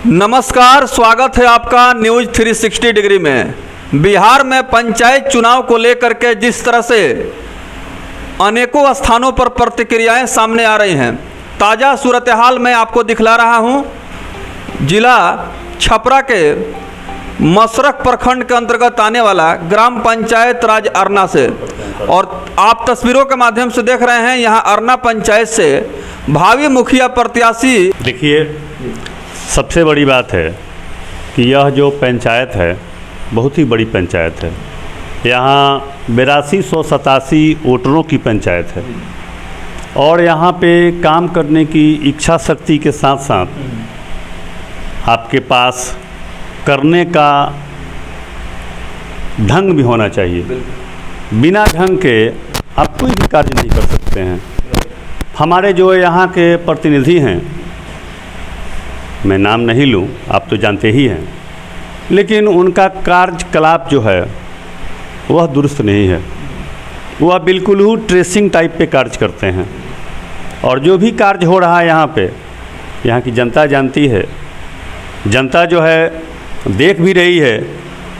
नमस्कार, स्वागत है आपका न्यूज 360 डिग्री में। बिहार में पंचायत चुनाव को लेकर के जिस तरह से अनेकों स्थानों पर प्रतिक्रियाएं सामने आ रही हैं, ताज़ा सूरत हाल मैं आपको दिखला रहा हूं। जिला छपरा के मसरख प्रखंड के अंतर्गत आने वाला ग्राम पंचायत राज अरना से, और आप तस्वीरों के माध्यम से देख रहे हैं यहाँ अरना पंचायत से भावी मुखिया प्रत्याशी। देखिए, सबसे बड़ी बात है कि यह जो पंचायत है बहुत ही बड़ी पंचायत है। यहाँ 8287 वोटरों की पंचायत है और यहाँ पे काम करने की इच्छा शक्ति के साथ साथ आपके पास करने का ढंग भी होना चाहिए। बिना ढंग के आप कोई भी कार्य नहीं कर सकते हैं। हमारे जो यहाँ के प्रतिनिधि हैं, मैं नाम नहीं लूँ, आप तो जानते ही हैं, लेकिन उनका कार्यकलाप जो है वह दुरुस्त नहीं है। वह बिल्कुल ही ट्रेसिंग टाइप पे कार्य करते हैं और जो भी कार्य हो रहा है यहाँ पे, यहाँ की जनता जानती है। जनता जो है देख भी रही है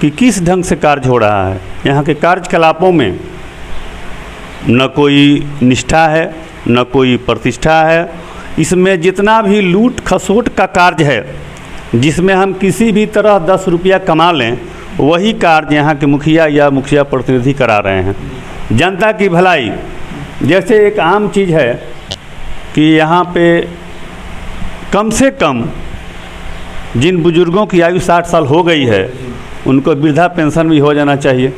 कि किस ढंग से कार्य हो रहा है। यहाँ के कार्यकलापों में न कोई निष्ठा है, न कोई प्रतिष्ठा है। इसमें जितना भी लूट खसोट का कार्य है, जिसमें हम किसी भी तरह 10 रुपया कमा लें, वही कार्य यहाँ के मुखिया या मुखिया प्रतिनिधि करा रहे हैं। जनता की भलाई जैसे एक आम चीज़ है कि यहाँ पे कम से कम जिन बुजुर्गों की आयु 60 साल हो गई है, उनको वृद्धा पेंशन भी हो जाना चाहिए।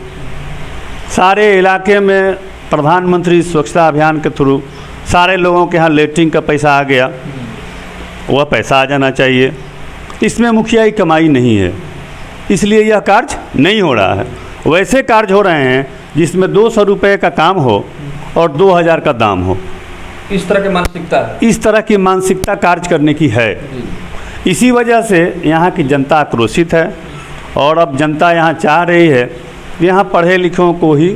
सारे इलाके में प्रधानमंत्री स्वच्छता अभियान के थ्रू सारे लोगों के यहाँ लेटरिन का पैसा आ गया, वह पैसा आ जाना चाहिए। इसमें मुखिया की कमाई नहीं है, इसलिए यह कार्य नहीं हो रहा है। वैसे कार्य हो रहे हैं जिसमें 200 रुपये का काम हो और 2000 का दाम हो। इस तरह की मानसिकता है, इस तरह की मानसिकता कार्य करने की है। इसी वजह से यहाँ की जनता आक्रोशित है और अब जनता यहाँ चाह रही है यहाँ पढ़े लिखों को ही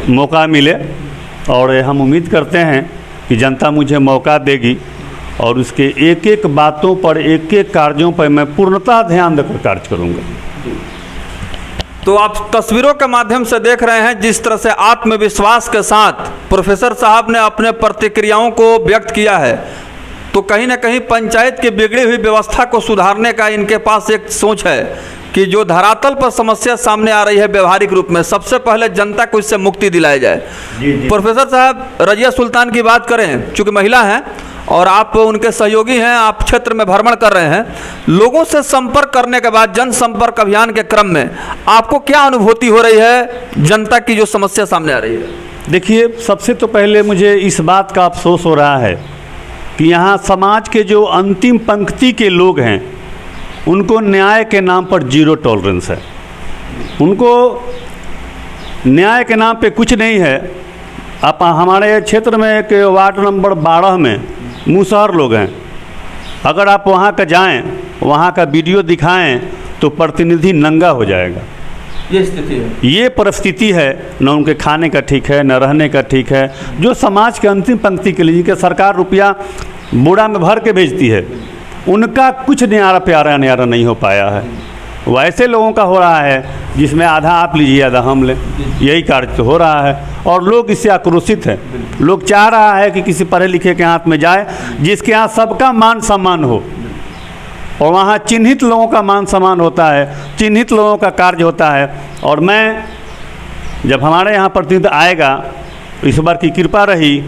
मौका मिले, और हम उम्मीद करते हैं कि जनता मुझे मौका देगी और उसके एक एक बातों पर, एक एक कार्यों पर मैं पूर्णतः ध्यान देकर कार्य करूँगा। तो आप तस्वीरों के माध्यम से देख रहे हैं जिस तरह से आत्मविश्वास के साथ प्रोफेसर साहब ने अपने प्रतिक्रियाओं को व्यक्त किया है। तो कहीं ना कहीं पंचायत की बिगड़ी हुई व्यवस्था को सुधारने का इनके पास एक सोच है कि जो धरातल पर समस्या सामने आ रही है व्यवहारिक रूप में, सबसे पहले जनता को इससे मुक्ति दिलाई जाए। प्रोफेसर साहब, रजिया सुल्तान की बात करें, चूँकि महिला हैं और आप उनके सहयोगी हैं, आप क्षेत्र में भ्रमण कर रहे हैं, लोगों से संपर्क करने के बाद जनसंपर्क अभियान के क्रम में आपको क्या अनुभूति हो रही है जनता की जो समस्या सामने आ रही है? देखिए, सबसे तो पहले मुझे इस बात का अफसोस हो रहा है कि यहाँ समाज के जो अंतिम पंक्ति के लोग हैं, उनको न्याय के नाम पर जीरो टॉलरेंस है। उनको न्याय के नाम पे कुछ नहीं है। आप हमारे क्षेत्र में एक वार्ड नंबर 12 में मुसहर लोग हैं, अगर आप वहाँ का जाएं, वहाँ का वीडियो दिखाएं तो प्रतिनिधि नंगा हो जाएगा। ये स्थिति है, ये परिस्थिति है। न उनके खाने का ठीक है, न रहने का ठीक है। जो समाज के अंतिम पंक्ति के लिए जिनके सरकार रुपया बोरा में भर के भेजती है, उनका कुछ न्यारा नहीं हो पाया है। वैसे लोगों का हो रहा है जिसमें आधा आप लीजिए, आधा हम लें। यही कार्य तो हो रहा है और लोग इससे आक्रोशित हैं। लोग चाह रहा है कि किसी पढ़े लिखे के हाथ में जाए जिसके यहाँ सबका मान सम्मान हो, और वहाँ चिन्हित लोगों का मान सम्मान होता है, चिन्हित लोगों का कार्य होता है। और मैं जब हमारे यहाँ प्रतिनिधि आएगा, इस बार की कृपा रही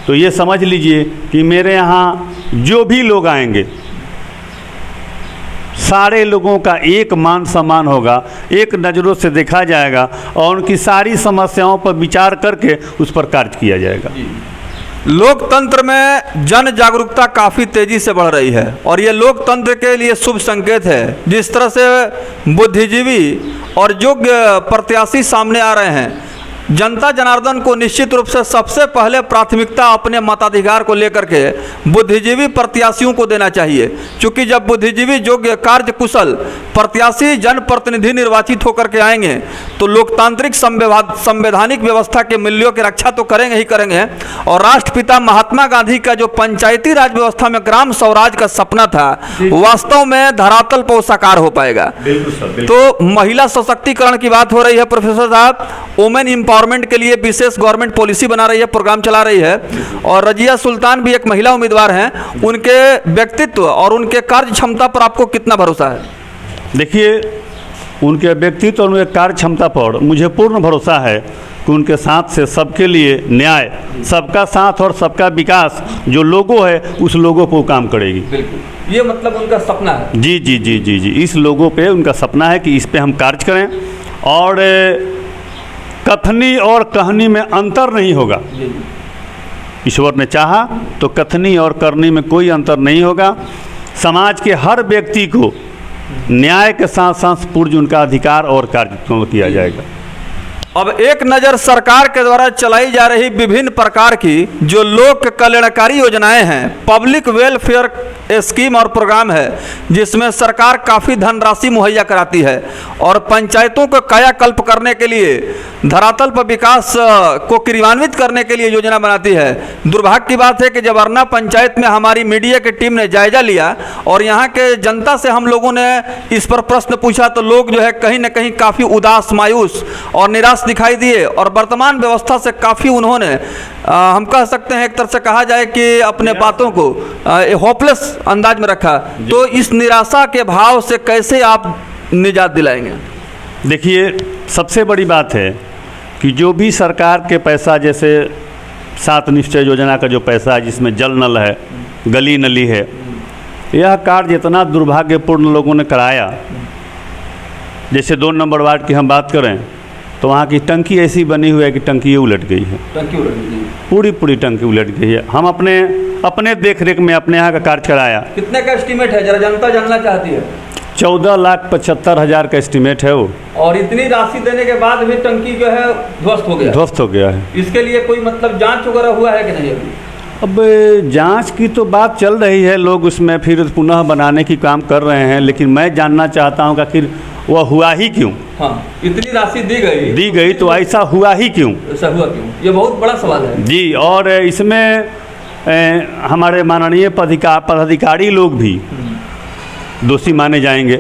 तो ये समझ लीजिए कि मेरे यहाँ जो भी लोग आएंगे, सारे लोगों का एक मान सम्मान होगा, एक नज़रों से देखा जाएगा और उनकी सारी समस्याओं पर विचार करके उस पर कार्य किया जाएगा। लोकतंत्र में जन जागरूकता काफ़ी तेज़ी से बढ़ रही है और ये लोकतंत्र के लिए शुभ संकेत है। जिस तरह से बुद्धिजीवी और योग्य प्रत्याशी सामने आ रहे हैं, जनता जनार्दन को निश्चित रूप से सबसे पहले प्राथमिकता अपने मताधिकार को लेकर के बुद्धिजीवी प्रत्याशियों को देना चाहिए, क्योंकि जब बुद्धिजीवी योग्य कार्य कुशल प्रत्याशी जनप्रतिनिधि निर्वाचित होकर के आएंगे तो लोकतांत्रिक संवैधानिक व्यवस्था के मूल्यों की रक्षा तो करेंगे ही करेंगे, और राष्ट्रपिता महात्मा गांधी का जो पंचायती राज व्यवस्था में ग्राम स्वराज का सपना था वास्तव में धरातल पर साकार हो पाएगा। तो महिला सशक्तिकरण की बात हो रही है प्रोफेसर साहब, वुमेन एम्पावरमेंट के लिए विशेष गवर्नमेंट पॉलिसी बना रही है, प्रोग्राम चला रही है, और रजिया सुल्तान भी एक महिला उम्मीदवार हैं। उनके व्यक्तित्व और उनके कार्य क्षमता पर आपको कितना भरोसा है? देखिए, उनके व्यक्तित्व और उनके कार्य क्षमता पर मुझे पूर्ण भरोसा है कि उनके साथ से सबके लिए न्याय, सबका साथ और सबका विकास जो लोगो है उस लोगों पर काम करेगी। बिल्कुल, ये मतलब उनका सपना है। जी जी जी जी जी इस लोगों पे उनका सपना है कि इस पे हम कार्य करें, और कथनी और कहनी में अंतर नहीं होगा। ईश्वर ने चाहा तो कथनी और करनी में कोई अंतर नहीं होगा। समाज के हर व्यक्ति को न्याय के साथ साथ पूर्ण उनका अधिकार और कार्य किया जाएगा। अब एक नज़र सरकार के द्वारा चलाई जा रही विभिन्न प्रकार की जो लोक कल्याणकारी योजनाएं हैं, पब्लिक वेलफेयर स्कीम और प्रोग्राम है, जिसमें सरकार काफ़ी धनराशि मुहैया कराती है और पंचायतों को कायाकल्प करने के लिए, धरातल पर विकास को क्रियान्वित करने के लिए योजना बनाती है। दुर्भाग्य की बात है कि जब अरना पंचायत में हमारी मीडिया की टीम ने जायजा लिया और यहाँ के जनता से हम लोगों ने इस पर प्रश्न पूछा तो लोग जो है कहीं ना कहीं काफ़ी उदास, मायूस और निराश दिखाई दिए, और वर्तमान व्यवस्था से काफ़ी उन्होंने हम कह सकते हैं एक तरह से कहा जाए कि अपने बातों को होपलेस अंदाज में रखा। तो इस निराशा के भाव से कैसे आप निजात दिलाएंगे? देखिए, सबसे बड़ी बात है कि जो भी सरकार के पैसा, जैसे 7 निश्चय योजना का जो पैसा है जिसमें जल नल है, गली नली है, यह कार्य इतना दुर्भाग्यपूर्ण लोगों ने कराया। जैसे 2 नंबर वार्ड की हम बात करें तो वहाँ की टंकी ऐसी बनी हुई है कि टंकी उलट गई है, पूरी टंकी उलट गई है। हम अपने देख रेख में अपने यहाँ का कार्य कराया। कितने का एस्टीमेट है, जरा जनता जानना चाहती है? 14,75,000 का एस्टीमेट है वो, और इतनी राशि देने के बाद भी टंकी जो है ध्वस्त हो गया है। इसके लिए कोई मतलब जांच वगैरह हुआ है कि नहीं? अब जांच की तो बात चल रही है, लोग उसमें फिर पुनः बनाने की काम कर रहे हैं, लेकिन मैं जानना चाहता हूँ कि आखिर वह हुआ ही क्यों? हाँ, इतनी राशि दी गई तो ऐसा हुआ ही क्यों? ऐसा हुआ क्यों? ये बहुत बड़ा सवाल है जी। और इसमें हमारे माननीय पदाधिकारी लोग भी दोषी माने जाएंगे,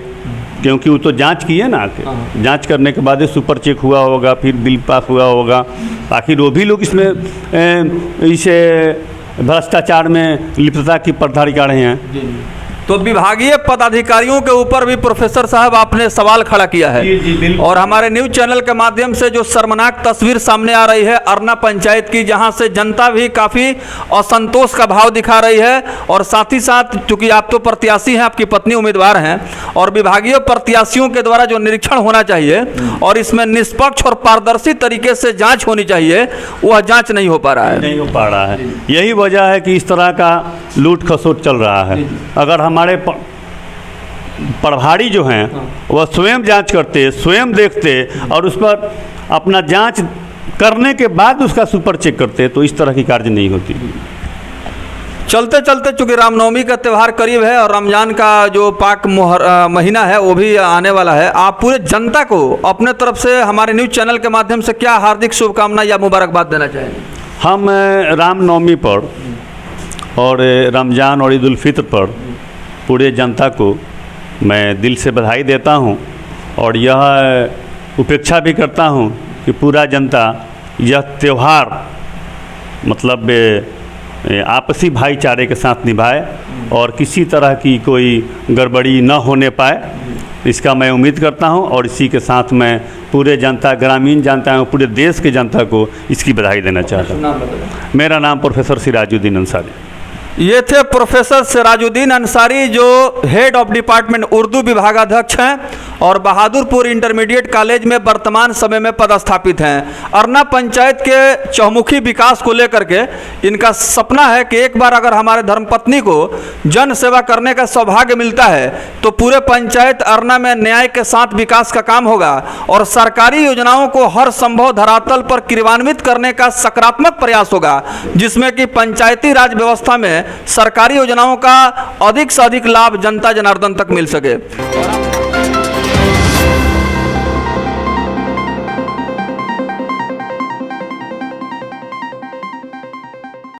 क्योंकि वो तो जांच की है ना, जांच करने के बाद सुपर चेक हुआ होगा, फिर बिल पास हुआ होगा, आखिर वो भी लोग इसमें इसे भ्रष्टाचार में लिप्तता की पर्दारिका रहे हैं। तो विभागीय पदाधिकारियों के ऊपर भी प्रोफेसर साहब आपने सवाल खड़ा किया है। जी, और हमारे न्यूज़ चैनल के माध्यम से जो शर्मनाक तस्वीर सामने आ रही है अरना पंचायत की, जहां से जनता भी काफ़ी असंतोष का भाव दिखा रही है, और साथ ही साथ चूंकि आप तो प्रत्याशी हैं, आपकी पत्नी उम्मीदवार हैं, और विभागीय प्रत्याशियों के द्वारा जो निरीक्षण होना चाहिए और इसमें निष्पक्ष और पारदर्शी तरीके से जाँच होनी चाहिए, वह जाँच नहीं हो पा रहा है। यही वजह है कि इस तरह का लूट खसोट चल रहा है। अगर हमारे प्रभारी जो हैं वह स्वयं जांच करते, स्वयं देखते और उस पर अपना जांच करने के बाद उसका सुपर चेक करते, तो इस तरह की कार्य नहीं होती। चलते चलते चूँकि रामनवमी का त्यौहार करीब है और रमजान का जो पाक महीना है वो भी आने वाला है, आप पूरे जनता को अपने तरफ से हमारे न्यूज़ चैनल के माध्यम से क्या हार्दिक शुभकामना या मुबारकबाद देना चाहेंगे? हम रामनवमी पर और रमज़ान और ईद उल फित्र पर पूरे जनता को मैं दिल से बधाई देता हूं, और यह उपेक्षा भी करता हूं कि पूरा जनता यह त्यौहार मतलब आपसी भाईचारे के साथ निभाए और किसी तरह की कोई गड़बड़ी न होने पाए, इसका मैं उम्मीद करता हूं। और इसी के साथ मैं पूरे जनता, ग्रामीण जनता और पूरे देश के जनता को इसकी बधाई देना चाहता हूँ। मेरा नाम प्रोफेसर सिराजुद्दीन अंसारी। ये थे प्रोफेसर सिराजुद्दीन अंसारी, जो हेड ऑफ डिपार्टमेंट उर्दू विभागाध्यक्ष हैं और बहादुरपुर इंटरमीडिएट कॉलेज में वर्तमान समय में पदस्थापित हैं। अरना पंचायत के चहुमुखी विकास को लेकर के इनका सपना है कि एक बार अगर हमारे धर्मपत्नी को जन सेवा करने का सौभाग्य मिलता है तो पूरे पंचायत अरना में न्याय के साथ विकास का काम होगा और सरकारी योजनाओं को हर संभव धरातल पर क्रियान्वित करने का सकारात्मक प्रयास होगा, जिसमें कि पंचायती राज व्यवस्था में सरकारी योजनाओं का अधिक से अधिक लाभ जनता जनार्दन तक मिल सके।